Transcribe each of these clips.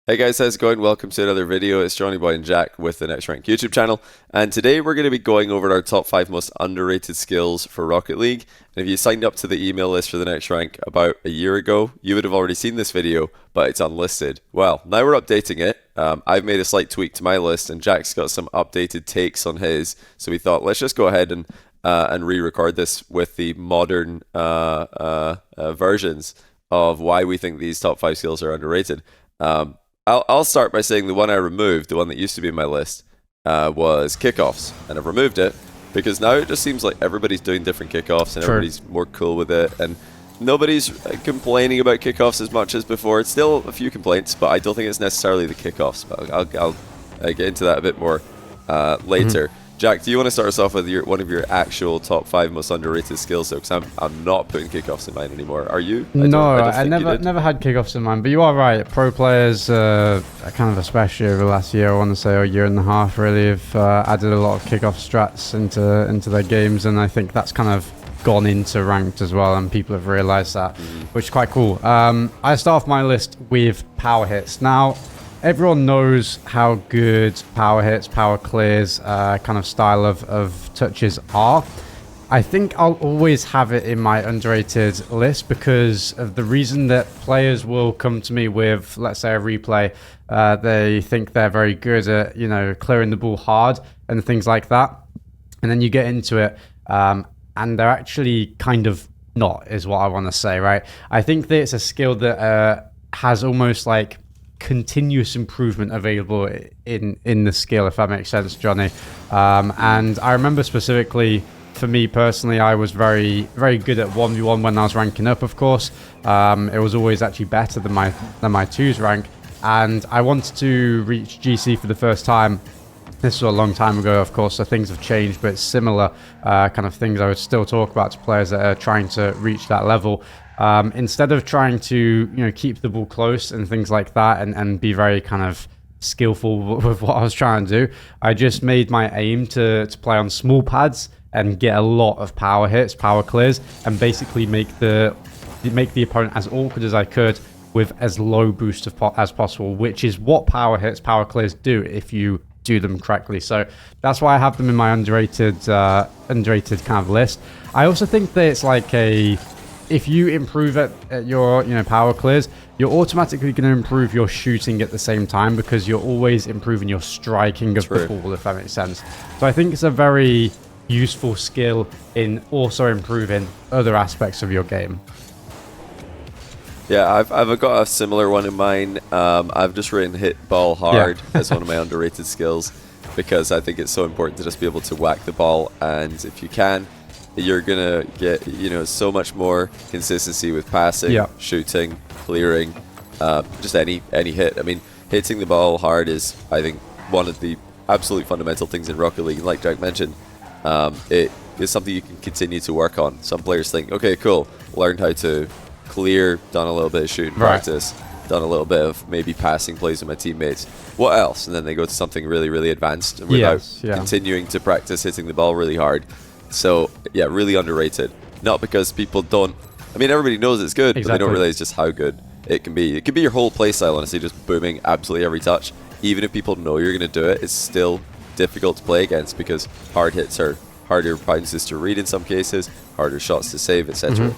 Hey guys, how's it going? Welcome to another video. It's Johnny Boy and Jack with the Next Rank YouTube channel. And today we're going to be going over our top 5 most underrated skills for Rocket League. And if you signed up to the email list for the Next Rank about a year ago, you would have already seen this video, but it's unlisted. Well, now we're updating it. I've made a slight tweak to my list and Jack's got some updated takes on his. So we thought, let's just go ahead and re-record this with the modern versions of why we think these top 5 skills are underrated. I'll start by saying the one I removed, the one that used to be in my list, was kickoffs. And I've removed it because now it just seems like everybody's doing different kickoffs and everybody's more cool with it. And nobody's complaining about kickoffs as much as before. It's still a few complaints, but I don't think it's necessarily the kickoffs. But I'll get into that a bit more later. Jack, do you want to start us off with one of your actual top 5 most underrated skills? Though, because I'm not putting kickoffs in mine anymore. Are you? I never had kickoffs in mind. But you are right. Pro players, kind of especially over the last year, I want to say a year and a half, really, have added a lot of kickoff strats into their games, and I think that's kind of gone into ranked as well, and people have realised that, which is quite cool. I start off my list with power hits. Now, everyone knows how good power hits, power clears, kind of style of touches are. I think I'll always have it in my underrated list because of the reason that players will come to me with, let's say, a replay. They think they're very good at, clearing the ball hard and things like that. And then you get into it, and they're actually kind of not, is what I want to say, right? I think that it's a skill that has almost like continuous improvement available in the skill, if that makes sense, Johnny. And I remember specifically for me personally, I was very good at 1v1 when I was ranking up, of course. It was always actually better than my twos rank, and I wanted to reach GC for the first time. This was a long time ago, of course, so things have changed, but it's similar kind of things I would still talk about to players that are trying to reach that level. Instead of trying to keep the ball close and things like that and be very kind of skillful with what I was trying to do, I just made my aim to play on small pads and get a lot of power hits, power clears, and basically make the opponent as awkward as I could with as low boost as possible, which is what power hits, power clears do if you do them correctly. So that's why I have them in my underrated kind of list. I also think that it's like if you improve at your power clears, you're automatically going to improve your shooting at the same time because you're always improving your striking of the ball, if that makes sense. So I think it's a very useful skill in also improving other aspects of your game. Yeah, I've got a similar one in mind. I've just written hit ball hard as one of my underrated skills because I think it's so important to just be able to whack the ball, and if you can, you're gonna get so much more consistency with passing, shooting, clearing, just any hit. I mean, hitting the ball hard is, I think, one of the absolute fundamental things in Rocket League. And like Jack mentioned, it is something you can continue to work on. Some players think, okay, cool, learned how to clear, done a little bit of shooting practice, done a little bit of maybe passing plays with my teammates. What else? And then they go to something really, really advanced without continuing to practice hitting the ball really hard. So yeah, really underrated. Not because people don't, I mean, everybody knows it's good, but they don't realize just how good it can be. It can be your whole playstyle, honestly, just booming absolutely every touch. Even if people know you're going to do it, it's still difficult to play against because hard hits are harder bounces to read in some cases, harder shots to save, etc.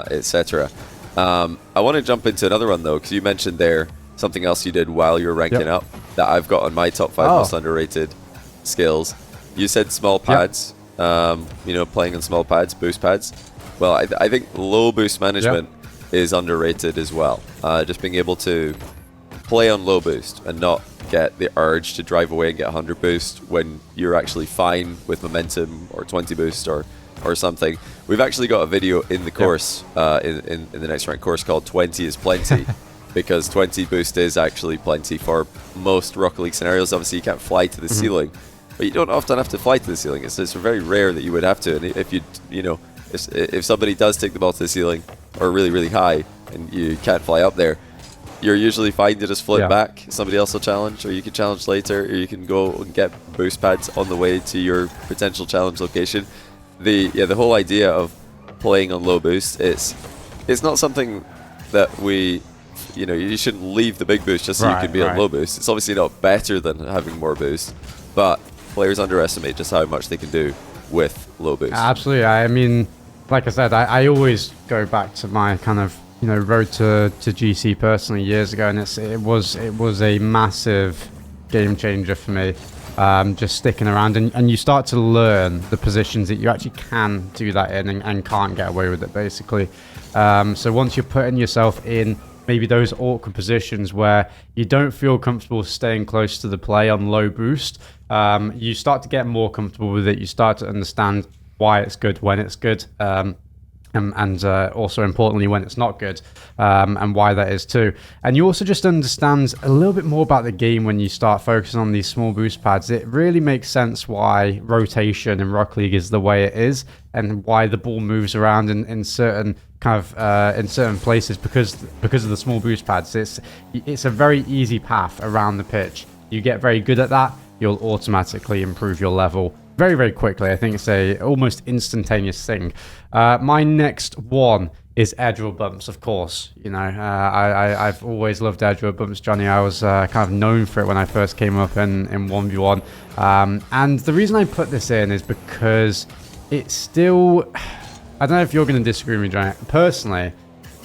etc. I want to jump into another one though, because you mentioned there something else you did while you were ranking up that I've got on my top 5 most underrated skills. You said small pads. Playing on small pads, boost pads. Well, I think low boost management is underrated as well. Just being able to play on low boost and not get the urge to drive away and get 100 boost when you're actually fine with momentum or 20 boost or something. We've actually got a video in the course, in the next rank course, called 20 is plenty, because 20 boost is actually plenty for most Rocket League scenarios. Obviously, you can't fly to the ceiling, but you don't often have to fly to the ceiling. It's very rare that you would have to. And if if somebody does take the ball to the ceiling or really, really high and you can't fly up there, you're usually fine to just float back. Somebody else will challenge, or you can challenge later, or you can go and get boost pads on the way to your potential challenge location. The whole idea of playing on low boost, it's not something that we you shouldn't leave the big boost just so you can be on low boost. It's obviously not better than having more boost, but players underestimate just how much they can do with low boost. Absolutely. I mean, like I said, I always go back to my kind of road to GC personally years ago, and it was a massive game changer for me. Just sticking around, and you start to learn the positions that you actually can do that in and can't get away with it, basically. So once you're putting yourself in maybe those awkward positions where you don't feel comfortable staying close to the play on low boost, you start to get more comfortable with it. You start to understand why it's good, when it's good, and also importantly when it's not good, and why that is too. And you also just understand a little bit more about the game when you start focusing on these small boost pads. It really makes sense why rotation in Rocket League is the way it is, and why the ball moves around in certain kind of in certain places because of the small boost pads. It's a very easy path around the pitch. You get very good at that, you'll automatically improve your level very, very quickly. I think it's a almost instantaneous thing. My next one is edge roll bumps, of course. I've always loved edge roll bumps, Johnny. I was kind of known for it when I first came up in 1v1. And the reason I put this in is because it's still... I don't know if you're going to disagree with me, Johnny. Personally,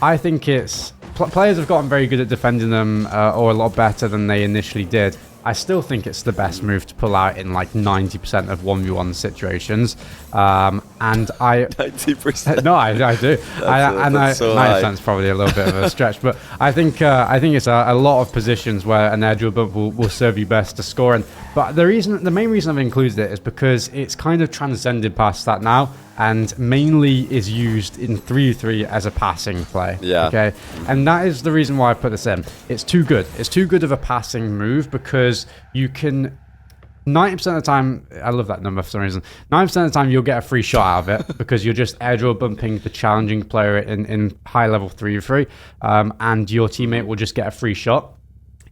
I think it's... Players have gotten very good at defending them, or a lot better than they initially did. I still think it's the best move to pull out in like 90% of 1v1 situations. And I... 90%? No, I do. That's so 90% is probably a little bit of a stretch, but I think it's a lot of positions where an edge bump will serve you best to score. But the main reason I've included it is because it's kind of transcended past that now, and mainly is used in 3v3 as a passing play. Yeah. Okay. And that is the reason why I put this in. It's too good. It's too good of a passing move because you can 90% of the time, I love that number for some reason, 90% of the time you'll get a free shot out of it because you're just edge or bumping the challenging player in high level 3v3, and your teammate will just get a free shot.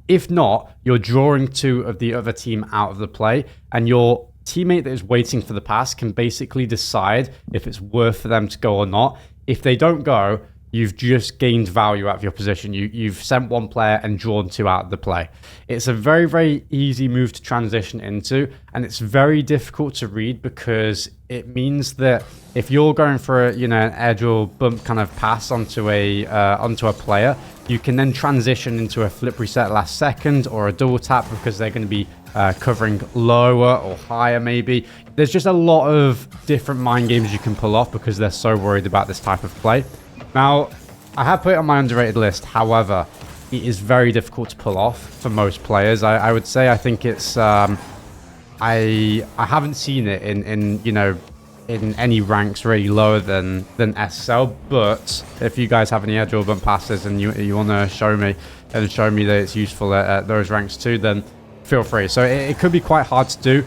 If not, you're drawing two of the other team out of the play, and your teammate that is waiting for the pass can basically decide if it's worth for them to go or not. If they don't go, you've just gained value out of your position. You've sent one player and drawn two out of the play. It's a very, very easy move to transition into, and it's very difficult to read because it means that if you're going for an edge or bump kind of pass onto a player, you can then transition into a flip reset last second or a double tap because they're going to be covering lower or higher maybe. There's just a lot of different mind games you can pull off because they're so worried about this type of play. Now, I have put it on my underrated list. However, it is very difficult to pull off for most players. I would say I think it's I haven't seen it in any ranks really lower than SSL. But if you guys have any edge or bump passes and you want to show me that it's useful at those ranks too, then feel free. So it could be quite hard to do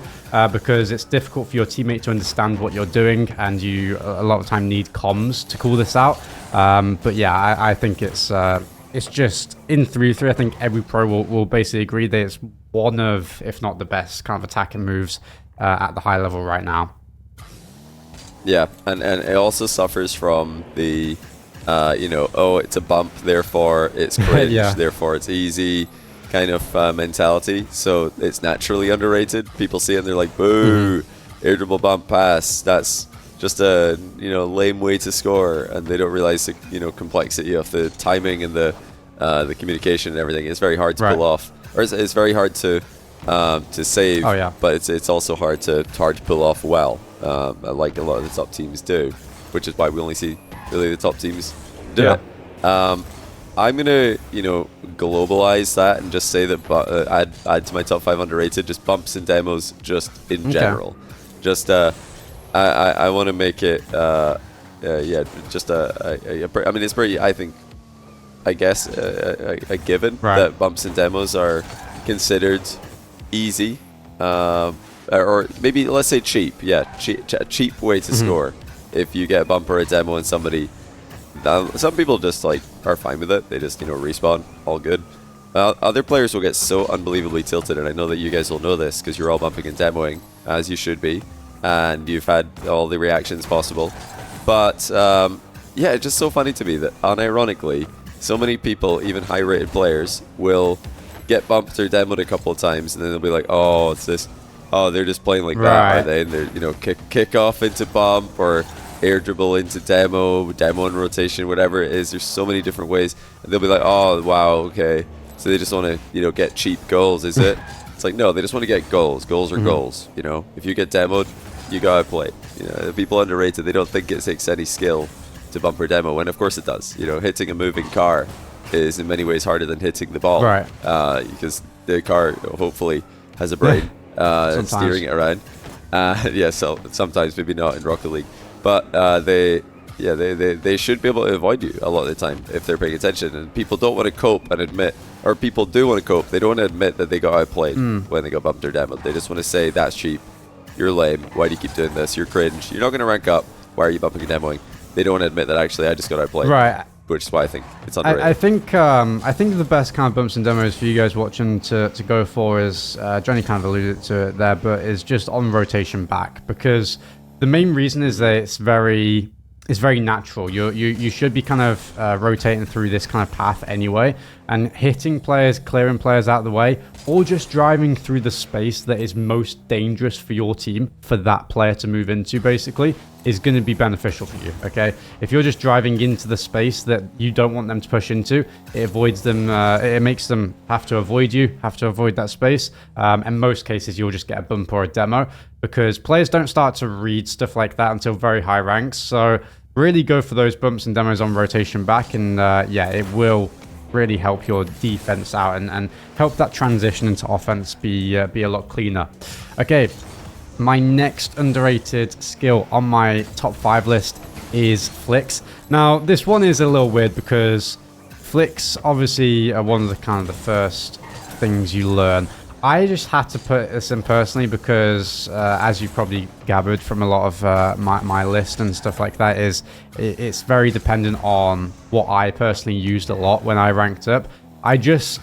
because it's difficult for your teammate to understand what you're doing, and you a lot of the time need comms to call this out. But yeah, I think it's just in 3-3. I think every pro will basically agree that it's one of, if not the best, kind of attacking moves at the high level right now. Yeah, and it also suffers from the, it's a bump, therefore it's cringe, Yeah. therefore it's easy kind of mentality. So it's naturally underrated. People see it and they're like, boo, air dribble bump pass. That's just a lame way to score, and they don't realize the complexity of the timing and the communication and everything. It's very hard to pull off, or it's very hard to save. Oh yeah. But it's also hard to pull off well, like a lot of the top teams do, which is why we only see really the top teams do it. I'm gonna globalize that and just say that add to my top 5 underrated, just bumps and demos just in general. Just I want to make it just I mean, it's pretty, I think, I guess a given that bumps and demos are considered easy, or maybe let's say cheap. Yeah, cheap way to score. If you get a bump or a demo and somebody, some people just are fine with it. They just respawn, all good. Other players will get so unbelievably tilted, and I know that you guys will know this because you're all bumping and demoing, as you should be, and you've had all the reactions possible. But yeah, it's just so funny to me that unironically, so many people, even high-rated players, will get bumped or demoed a couple of times, and then they'll be like, "Oh, it's this. Oh, they're just playing like that, are they?" And they're, you know, kick off into bump or air dribble into demo and rotation, whatever it is. There's so many different ways, and they'll be like, "Oh, wow, okay." So they just want to, you know, get cheap goals, is it? It's like, no, they just want to get goals. Goals are goals. You know, if you get demoed, you gotta play. You know, people underrated. They don't think it takes any skill to bump or demo, and of course it does. You know, hitting a moving car is in many ways harder than hitting the ball, right? Because the car hopefully has a brain steering it around. Yeah, so sometimes, maybe not in Rocket League, but they should be able to avoid you a lot of the time if they're paying attention. And people don't want to cope and admit, or people do want to cope. They don't want to admit that they got outplayed when they got bumped or demoed. They just want to say, "That's cheap. You're lame. Why do you keep doing this? You're cringe. You're not going to rank up. Why are you bumping and demoing?" They don't want to admit that actually I just got outplayed. Right. Which is why I think it's underrated. I think the best kind of bumps and demos for you guys watching to go for is, Johnny kind of alluded to it there, but is just on rotation back, because the main reason is that it's very natural. You should be kind of rotating through this kind of path anyway, and hitting players, clearing players out of the way, or just driving through the space that is most dangerous for your team for that player to move into, basically, is going to be beneficial for you. Okay, if you're just driving into the space that you don't want them to push into, it avoids them. It makes them have to avoid you, have to avoid that space. In most cases, you'll just get a bump or a demo, because players don't start to read stuff like that until very high ranks. So really go for those bumps and demos on rotation back, and yeah, it will really help your defense out and help that transition into offense be a lot cleaner. Okay, my next underrated skill on my top 5 list is flicks. Now, this one is a little weird because flicks obviously are one of the first things you learn. I just had to put this in personally because, as you probably gathered from a lot of my list and stuff like that, it's very dependent on what I personally used a lot when I ranked up. They're just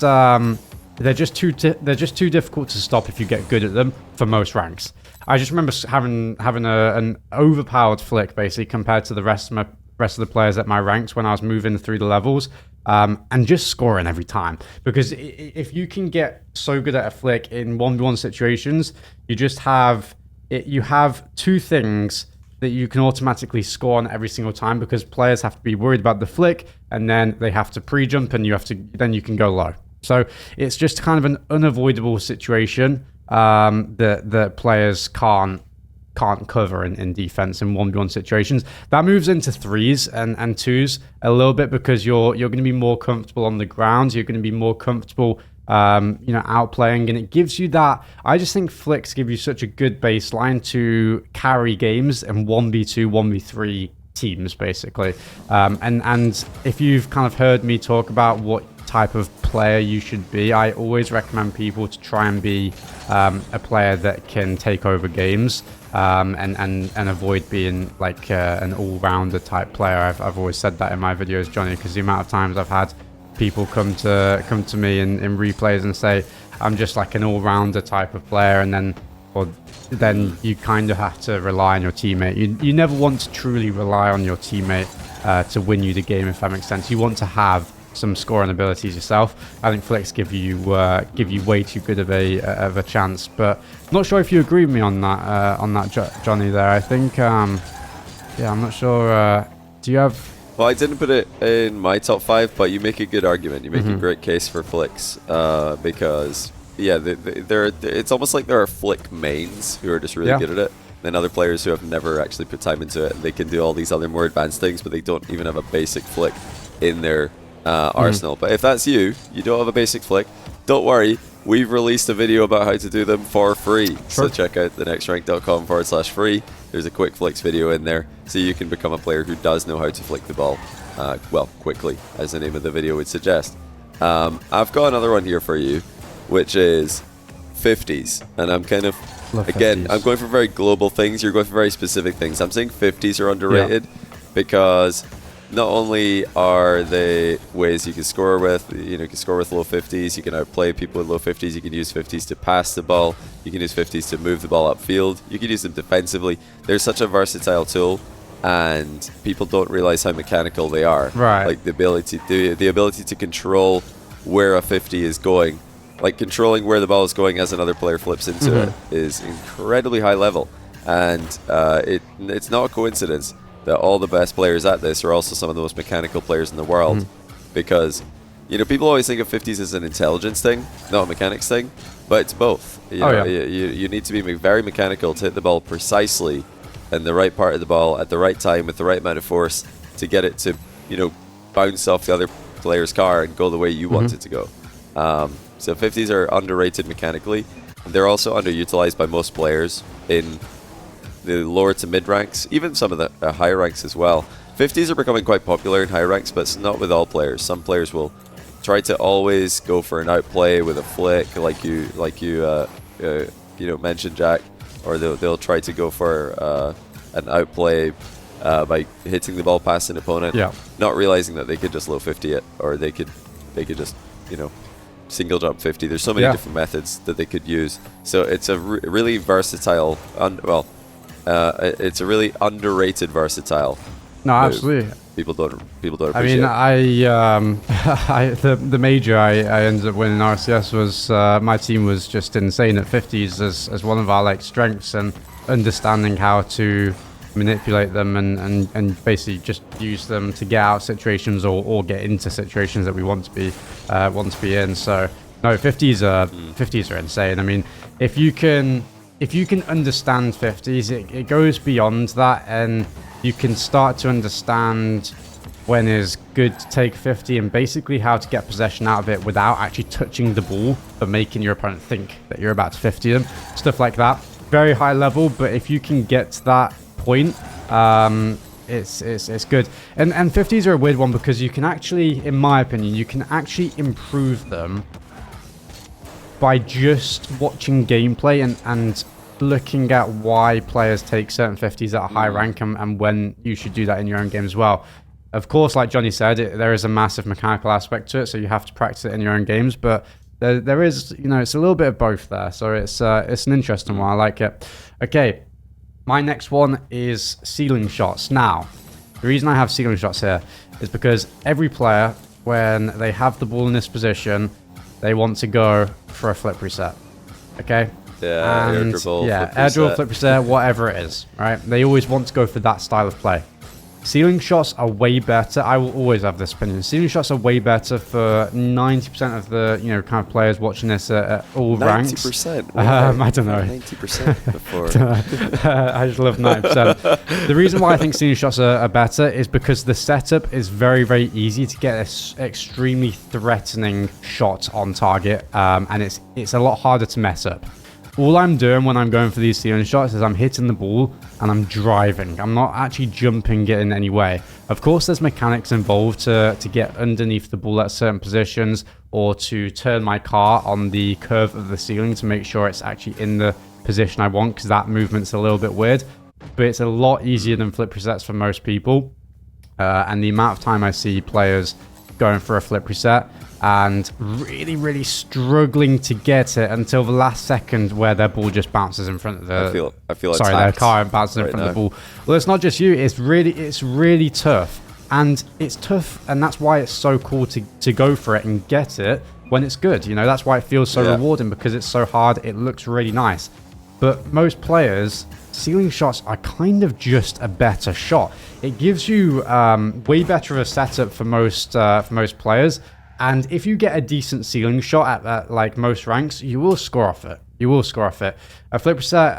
too difficult to stop if you get good at them for most ranks. I just remember having an overpowered flick basically compared to the rest of the players at my ranks when I was moving through the levels. And just scoring every time, because if you can get so good at a flick in 1v1 situations, you have two things that you can automatically score on every single time, because players have to be worried about the flick, and then they have to pre-jump, and then you can go low. So it's just kind of an unavoidable situation that players can't cover in defense in 1v1 situations. That moves into 3s and 2s a little bit, because you're going to be more comfortable on the ground. You're going to be more comfortable outplaying, and it gives you that. I just think flicks give you such a good baseline to carry games in 1v2, 1v3 teams, basically. And if you've kind of heard me talk about what type of player you should be, I always recommend people to try and be a player that can take over games, and avoid being like an all-rounder type player. I've always said that in my videos, Johnny, because the amount of times I've had people come to me in replays and say I'm just like an all-rounder type of player, and then you kind of have to rely on your teammate. You never want to truly rely on your teammate to win you the game, if that makes sense. You want to have some scoring abilities yourself. I think flicks give you way too good of a chance, but I'm not sure if you agree with me on that, Johnny. There, I think, I'm not sure. Do you have? Well, I didn't put it in my top 5, but you make a good argument. You make a great case for flicks, because it's almost like there are flick mains who are just really good at it. Then other players who have never actually put time into it, they can do all these other more advanced things, but they don't even have a basic flick in their arsenal. But if that's you don't have a basic flick, don't worry, we've released a video about how to do them for free. So check out thenextrank.com/free. There's a quick flicks video in there, so you can become a player who does know how to flick the ball quickly, as the name of the video would suggest. I've got another one here for you, which is 50s, and I'm kind of I'm going for very global things. You're going for very specific things. I'm saying 50s are underrated because not only are they ways you can score with, you can score with low 50s, you can outplay people with low 50s, you can use 50s to pass the ball, you can use 50s to move the ball upfield, you can use them defensively. They're such a versatile tool and people don't realize how mechanical they are. Right. Like the ability to control where a 50 is going, like controlling where the ball is going as another player flips into it, is incredibly high level. And it's not a coincidence that all the best players at this are also some of the most mechanical players in the world, because people always think of 50s as an intelligence thing, not a mechanics thing, but it's both. You need to be very mechanical to hit the ball precisely and the right part of the ball at the right time with the right amount of force to get it to bounce off the other player's car and go the way you want it to go. So 50s are underrated mechanically. They're also underutilized by most players in the lower to mid ranks, even some of the higher ranks as well. 50s are becoming quite popular in high ranks, but it's not with all players. Some players will try to always go for an outplay with a flick, like you mentioned, Jack, or they'll try to go for an outplay by hitting the ball past an opponent, not realizing that they could just low 50 it, or they could just single jump 50. There's so many different methods that they could use. So it's a really versatile, it's a really underrated versatile. No, absolutely. People don't appreciate. I mean, the major I ended up winning RCS was my team was just insane at 50s as one of our strengths, and understanding how to manipulate them and basically just use them to get out situations or get into situations that we want to be in. So no, 50s are insane. I mean, if you can understand 50s, it goes beyond that, and you can start to understand when it's good to take 50 and basically how to get possession out of it without actually touching the ball, but making your opponent think that you're about to 50 them. Stuff like that. Very high level, but if you can get to that point, it's good. And 50s are a weird one because you can actually, in my opinion, you can actually improve them by just watching gameplay and looking at why players take certain 50s at a high rank and when you should do that in your own game as well. Of course, like Johnny said, there is a massive mechanical aspect to it, so you have to practice it in your own games, but there is, it's a little bit of both there, so it's an interesting one. I like it. Okay, my next one is ceiling shots. Now, the reason I have ceiling shots here is because every player, when they have the ball in this position, they want to go for a flip reset. Okay? Yeah, air dribble, flip reset, whatever it is, right? They always want to go for that style of play. Ceiling shots are way better. I will always have this opinion. Ceiling shots are way better for 90% of the kind of players watching this at all ranks. 90%? I don't know. 90% before. I just love 90%. The reason why I think ceiling shots are better is because the setup is very, very easy to get an extremely threatening shot on target, and it's a lot harder to mess up. All I'm doing when I'm going for these ceiling shots is I'm hitting the ball and I'm driving. I'm not actually jumping it in any way. Of course, there's mechanics involved to get underneath the ball at certain positions, or to turn my car on the curve of the ceiling to make sure it's actually in the position I want, because that movement's a little bit weird. But it's a lot easier than flip resets for most people. And the amount of time I see players going for a flip reset and really, really struggling to get it until the last second, where their ball just bounces in front of the... I feel their car bounces in front of the ball. Well, it's not just you. It's really tough. And it's tough, and that's why it's so cool to go for it and get it when it's good. That's why it feels so rewarding, because it's so hard. It looks really nice. But most players, ceiling shots are kind of just a better shot. It gives you way better of a setup for most players. And if you get a decent ceiling shot at like most ranks, you will score off it. A flip reset,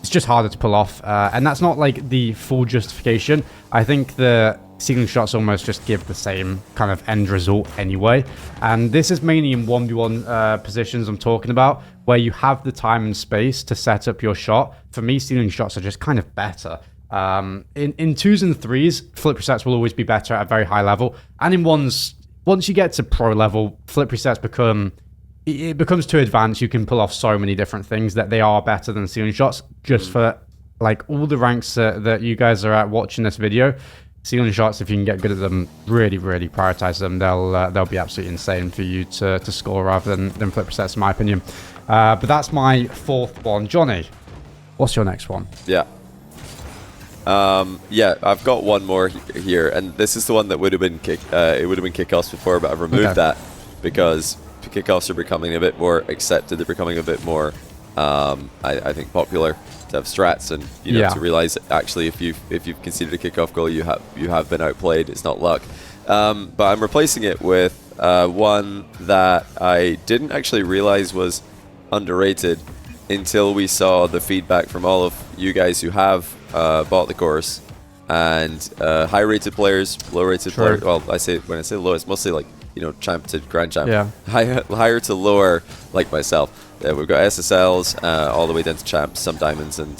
it's just harder to pull off. And that's not like the full justification. I think the ceiling shots almost just give the same kind of end result anyway. And this is mainly in 1v1 positions I'm talking about, where you have the time and space to set up your shot. For me, ceiling shots are just kind of better. In 2s and 3s, flip resets will always be better at a very high level. And in 1s, once you get to pro level, flip resets becomes too advanced. You can pull off so many different things that they are better than ceiling shots. Just for like all the ranks that you guys are at watching this video, ceiling shots, if you can get good at them, really, really prioritize them. They'll be absolutely insane for you to score rather than flip resets, in my opinion. But that's my fourth one. Johnny, what's your next one? Yeah. Yeah, I've got one more here, and this is the one that would have been it would have been kickoffs before, but I've removed that because kickoffs are becoming a bit more accepted. They're becoming a bit more, I think, popular to have strats, and to realize that actually if you've conceded a kickoff goal, you have been outplayed. It's not luck. But I'm replacing it with one that I didn't actually realize was underrated until we saw the feedback from all of you guys who have bought the course, and high-rated players, low-rated players. Well, when I say low, it's mostly like champ to grand champ. Yeah. Higher to lower, like myself. We've got SSLs all the way down to champs, some diamonds and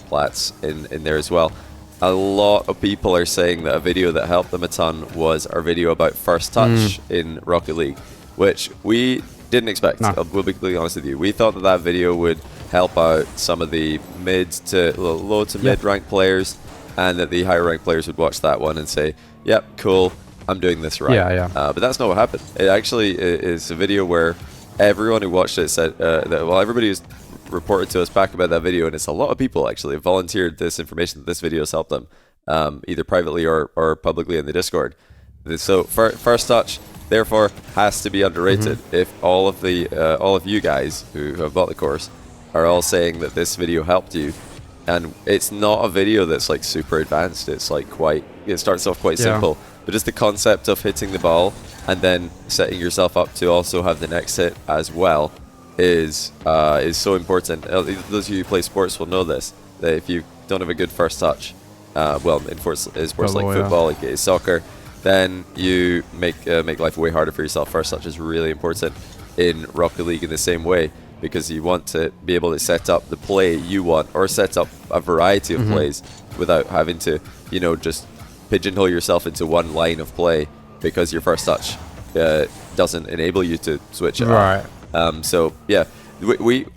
plats in there as well. A lot of people are saying that a video that helped them a ton was our video about first touch in Rocket League, which we didn't expect. No. We'll be completely honest with you. We thought that video would help out some of the low to mid ranked players, and that the higher ranked players would watch that one and say, "Yep, cool, I'm doing this right." But that's not what happened. It actually is a video where everyone who watched it said that, well, everybody who's reported to us back about that video, and it's a lot of people actually have volunteered this information that this video has helped them, either privately or publicly in the Discord. So first touch, therefore, has to be underrated. If all of you guys who have bought the course are all saying that this video helped you, and it's not a video that's like super advanced. It's like it starts off quite simple, but just the concept of hitting the ball and then setting yourself up to also have the next hit as well is so important. Those of you who play sports will know this, that if you don't have a good first touch, well, in sports like football, like soccer, then you make life way harder for yourself. First touch is really important in Rocket League in the same way, because you want to be able to set up the play you want, or set up a variety of plays without having to just pigeonhole yourself into one line of play because your first touch doesn't enable you to switch it up. So yeah,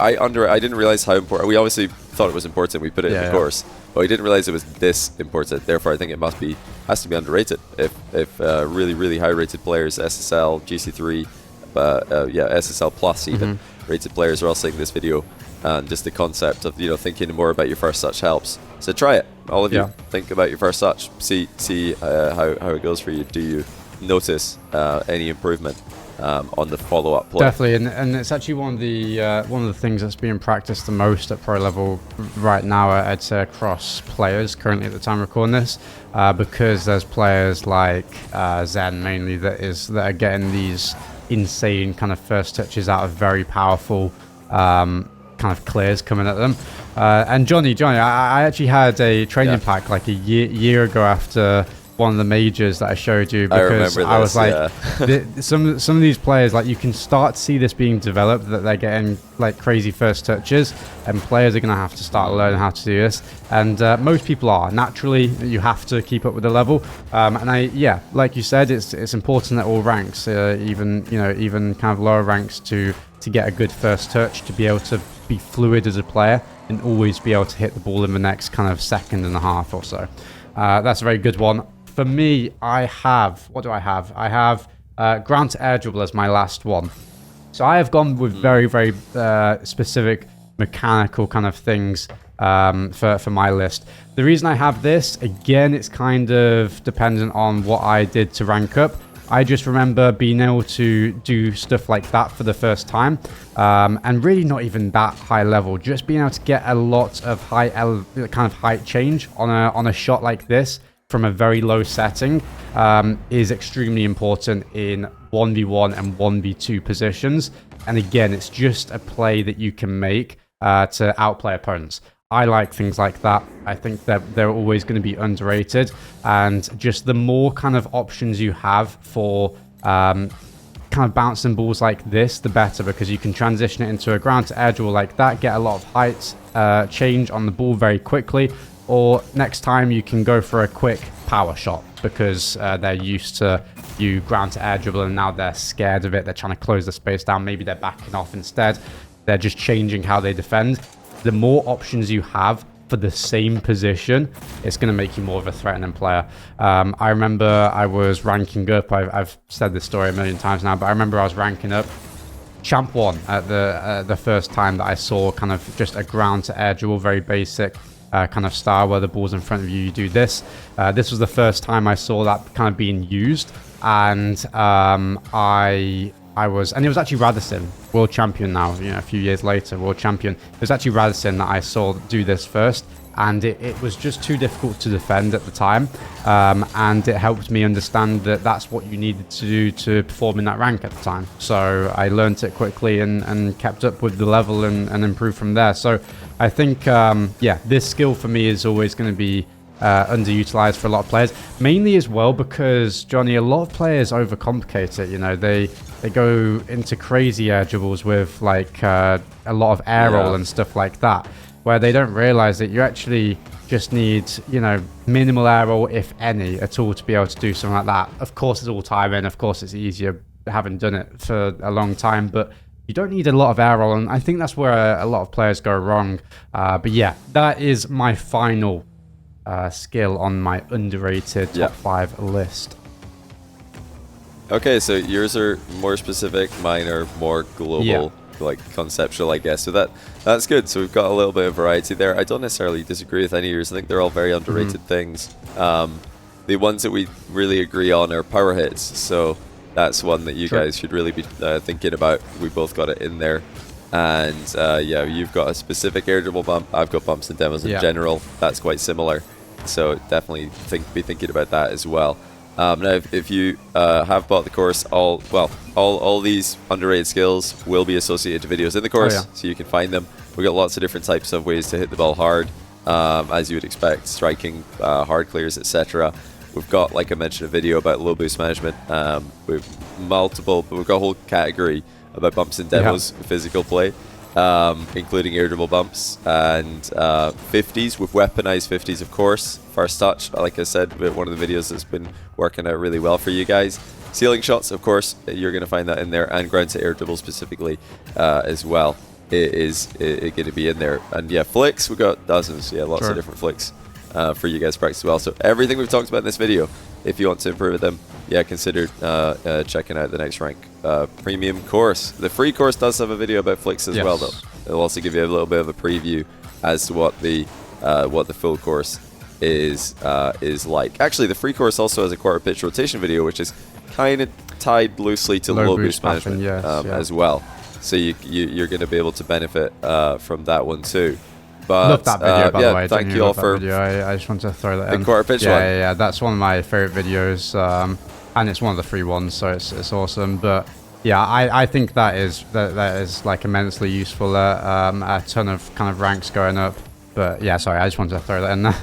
I didn't realize how important. We obviously thought it was important. We put it in the course, but we didn't realize it was this important. Therefore, I think it has to be underrated. If really high rated players, SSL, GC3, SSL plus even rated players are all seeing this video, and just the concept of thinking more about your first touch helps. So try it, all of you. Think about your first touch. See how it goes for you. Do you notice any improvement on the follow-up play? Definitely, and it's actually one of the things that's being practiced the most at pro level right now, I'd say, across players currently at the time of recording this, because there's players like Zen mainly that are getting these insane kind of first touches out of very powerful kind of clears coming at them. And Johnny, I actually had a training pack like a year ago after one of the majors that I showed you, because I was like, some of these players, like, you can start to see this being developed, that they're getting like crazy first touches, and players are going to have to start learning how to do this. And most people are naturally. You have to keep up with the level. And like you said, it's important at all ranks, even kind of lower ranks, to get a good first touch, to be able to be fluid as a player and always be able to hit the ball in the next kind of second and a half or so. That's a very good one. For me, I have ground to air dribble as my last one. So I have gone with very, very specific mechanical kind of things for my list. The reason I have this, again, it's kind of dependent on what I did to rank up. I just remember being able to do stuff like that for the first time, and really not even that high level. Just being able to get a lot of kind of height change on a shot like this from a very low setting is extremely important in 1v1 and 1v2 positions. And again, it's just a play that you can make to outplay opponents. I like things like that. I think that they're always going to be underrated, and just the more kind of options you have for kind of bouncing balls like this, the better, because you can transition it into a ground to air dribble like that, get a lot of height change on the ball very quickly, or next time you can go for a quick power shot because they're used to you ground to air dribble, and now they're scared of it. They're trying to close the space down. Maybe they're backing off instead. They're just changing how they defend. The more options you have for the same position, it's going to make you more of a threatening player. I remember I was ranking up. I've said this story a million times now, but I remember I was ranking up Champ 1 at the first time that I saw kind of just a ground to air dribble, very basic kind of style where the ball's in front of you, you do this. This was the first time I saw that kind of being used, and and it was actually Radisson, world champion now, a few years later, world champion. It was actually Radisson that I saw do this first, and it was just too difficult to defend at the time, and it helped me understand that that's what you needed to do to perform in that rank at the time. So I learned it quickly and kept up with the level and improved from there. So I think, this skill for me is always going to be underutilized for a lot of players, mainly as well because, Johnny, a lot of players overcomplicate it. They go into crazy air dribbles with like a lot of air roll and stuff like that, where they don't realize that you actually just need, minimal air roll, if any, at all, to be able to do something like that. Of course, it's all timing. Of course, it's easier having done it for a long time, but you don't need a lot of air roll, and I think that's where a lot of players go wrong. But yeah, that is my final skill on my underrated top 5 list. Okay, so yours are more specific, mine are more global, like conceptual, I guess. So that's good. So we've got a little bit of variety there. I don't necessarily disagree with any of yours. I think they're all very underrated things. The ones that we really agree on are power hits. So that's one that you guys should really be thinking about. We both got it in there. And you've got a specific air dribble bump. I've got bumps and demos in general. That's quite similar. So definitely be thinking about that as well. Now, if you have bought the course, all these underrated skills will be associated to videos in the course, so you can find them. We've got lots of different types of ways to hit the ball hard, as you would expect, striking, hard clears, etc. We've got, like I mentioned, a video about low boost management. We've got a whole category about bumps and demos, physical play, including air dribble bumps and 50s, with weaponized 50s, of course. First touch, like I said, one of the videos that's been working out really well for you guys. Ceiling shots, of course, you're going to find that in there, and ground to air dribble specifically as well. It is going to be in there. And yeah, flicks, we've got dozens, lots of different flicks for you guys to practice as well. So everything we've talked about in this video, if you want to improve them, consider checking out the Next Rank premium course. The free course does have a video about flicks as well, though. It'll also give you a little bit of a preview as to what the full course is like. Actually, the free course also has a quarter pitch rotation video, which is kind of tied loosely to low boost management as well. So you're going to be able to benefit from that one too. But love that video, by the way. Thank you all for I just want to throw that in. The quarter pitch one. Yeah, that's one of my favorite videos, and it's one of the free ones, so it's awesome. But yeah, I think that is like immensely useful. A ton of kind of ranks going up. But yeah, sorry, I just wanted to throw that in there.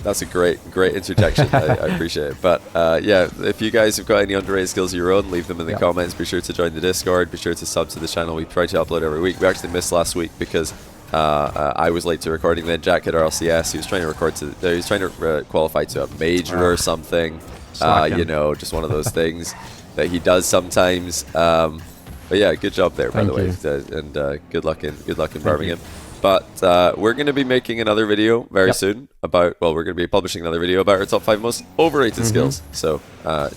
That's a great interjection. I appreciate it. But if you guys have got any underrated skills of your own, leave them in the comments. Be sure to join the Discord. Be sure to sub to the channel. We try to upload every week. We actually missed last week because I was late to recording. Then Jack had RLCS. He was trying to he was trying to qualify to a major or something. Just one of those things that he does sometimes. But yeah, good job there, by the way, and good luck in Birmingham. But we're going to be making another video very soon about, we're going to be publishing another video about our top 5 most overrated skills. So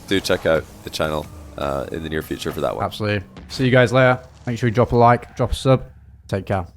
do check out the channel in the near future for that one. Absolutely. See you guys later. Make sure you drop a like, drop a sub. Take care.